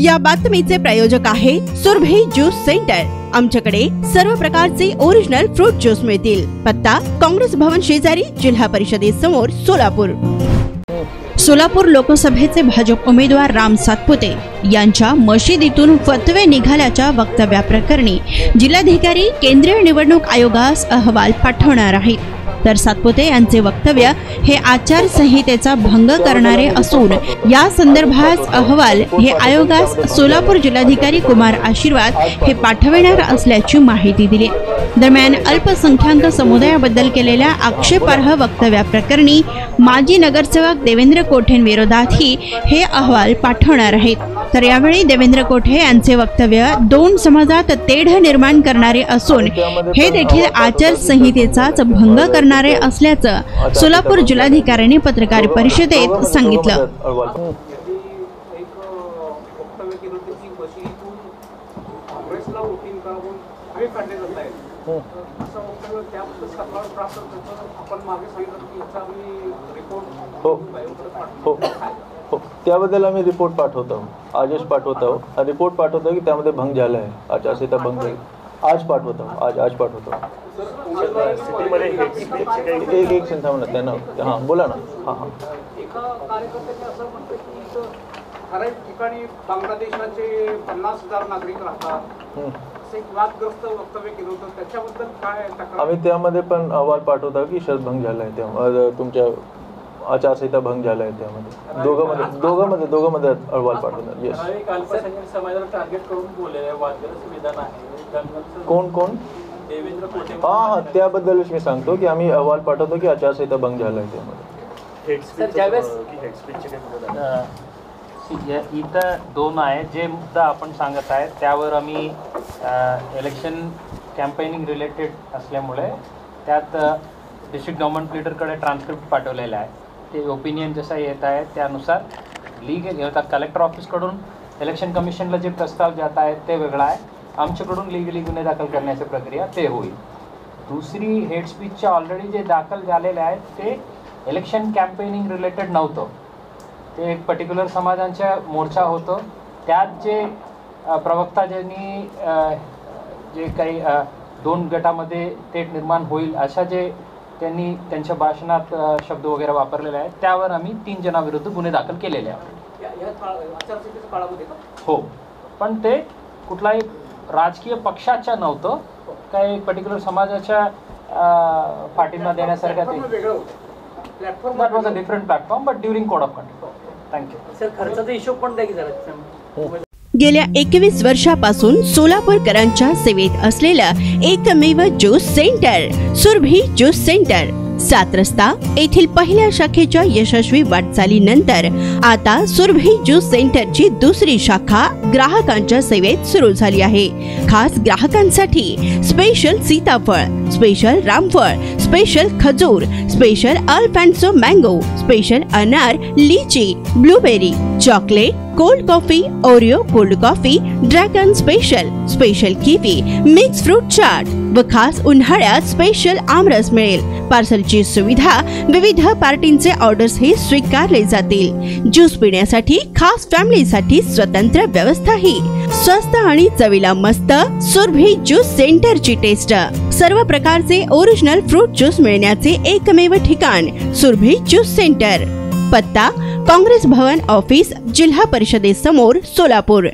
या बातमीचे प्रायोजक आहे सुरभी ज्यूस सेंटर। आमच्याकडे सर्व प्रकारचे ओरिजिनल फ्रूट ज्यूस मिळतील। पत्ता काँग्रेस भवन शेजारी, जिल्हा परिषदेसमोर, सोलापूर। सोलापूर लोकसभेचे भाजप उमेदवार राम सातपुते यांच्या मशिदीतून फतवे निघाल्याच्या वक्तव्याप्रकरणी जिल्हाधिकारी केंद्रीय निवडणूक आयोगास अहवाल पाठवणार आहेत। तर सातपुते यांचे वक्तव्य हे आचारसंहितेचा भंग करणारे असून या संदर्भात अहवाल हे आयोगास सोलापूर जिल्हाधिकारी कुमार आशीर्वाद हे पाठविणार असल्याची माहिती दिली। दरम्यान अल्पसंख्याक समुदायाबद्दल केलेल्या आक्षेपार्ह वक्तव्याप्रकरणी माजी नगरसेवक देवेंद्र कोठेंविरोधातही हे अहवाल पाठवणार आहेत। तर यावेळी देवेंद्र कोठे यांचे वक्तव्य दोन समाजात तेढ निर्माण करणारे असून हे देखील आचारसंहितेचाच भंग करणारे असल्याचं सोलापूर जिल्हाधिकाऱ्यांनी पत्रकार परिषदेत सांगितलं। त्याबद्दल आम्ही रिपोर्ट पाठवतो, आजच पाठवतो। रिपोर्ट पाठवतो की त्यामध्ये भंग झाला आहे, आचारसंहिता भंग झाली। आज पाठवतो, आज पाठवतो। एक संख्या म्हणत त्यांना, हां बोला ना। हां ठराविक ठिकाणी बांगलादेशाचे 50,000 नागरिक राहतात, असे वादग्रस्त वक्तव्य केलं होतं, त्याच्याबद्दल काय तक्रार? आम्ही त्यामध्ये पण अहवाल पाठवतो की शरद भंग झाला आहे, त्यामुळे तुमच्या आचारसंहिता भंग झाला आहे। त्यामध्ये दोघांमध्ये अहवाल पाठवतात। येस, समाजाला टार्गेट करून बोललेले वादग्रस्त विधान आहे। कोण? देवेंद्र कोठे। हां, त्याबद्दलच मी सांगतो की आम्ही अहवाल पाठवतो की आचारसंहिता भंग झाला आहे। त्यामध्ये इथं दोन आहे जे मुद्दा आपण सांगत आहे, त्यावर आम्ही इलेक्शन कॅम्पेनिंग रिलेटेड असल्यामुळे त्यात डिस्ट्रिक्ट गव्हर्नमेंट लीडरकडे ट्रान्सक्रिप्ट पाठवलेला आहे। ते ओपिनियन जसा येत आहे त्यानुसार लीगल कलेक्टर ऑफिसकडून इलेक्शन कमिशनला जे प्रस्ताव जात आहेत ते वेगळा आहे, आमच्याकडून लीगली गुन्हे दाखल करण्याची प्रक्रिया ते होईल। दुसरी हेड स्पीचच्या ऑलरेडी जे दाखल झालेले आहेत ते इलेक्शन कॅम्पेनिंग रिलेटेड नव्हतं, ते एक पर्टिक्युलर समाजांच्या मोर्चा होतं। त्यात जे प्रवक्ता ज्यांनी जे काही दोन गटामध्ये तेढ निर्माण होईल अशा जे त्यांनी त्यांच्या भाषणात शब्द वगैरे वापरलेले आहेत, त्यावर आम्ही 3 जणांविरुद्ध गुन्हे दाखल केलेले आहेत। आचारसंहितेच्या काळामध्ये हो, पण ते कुठलाही राजकीय पक्षाच्या नव्हतं, काही पर्टिक्युलर समाजाच्या पाठिंबा देण्यासारखा ते platform was a different platform but during code of conduct. Thank you sir. खर्चाचा हिशोब पण द्या की जरा। गेल्या 21 वर्षापासून सोलापूरकरांच्या सेवेत असलेलं एकमेव juice centre Surabhi juice centre, 7 रस्ता येथील पहिल्या शाखेच्या यशस्वी वाटचालीनंतर आता सुरभी ज्यूस सेंटरची दुसरी शाखा ग्राहकांच्या सेवेत सुरू झाली आहे। खास ग्राहकांसाठी स्पेशल सीताफळ, स्पेशल रामफळ, स्पेशल खजूर, स्पेशल अल्फान्सो मँगो, स्पेशल अनार, लीची, blueberry, chocolate, cold coffee, Oreo cold coffee, dragon special kiwi, mix fruit chaat व खास उन्हाळ्यात स्पेशल आमरस मिळेल। पार्सलची सुविधा, विविध पार्टींचे ऑर्डर्स हे स्वीकारले जातील। ज्यूस पिण्यासाठी खास फॅमिलीसाठी स्वतंत्र व्यवस्थाही। स्वस्त आणि चवीला मस्त सुरभी ज्यूस सेंटरची टेस्ट। सर्व प्रकारचे ओरिजिनल फ्रूट ज्यूस मिळण्याचे एकमेव ठिकाण सुरभी ज्यूस सेंटर। पत्ता काँग्रेस भवन ऑफिस, जिल्हा परिषदेसमोर, सोलापूर।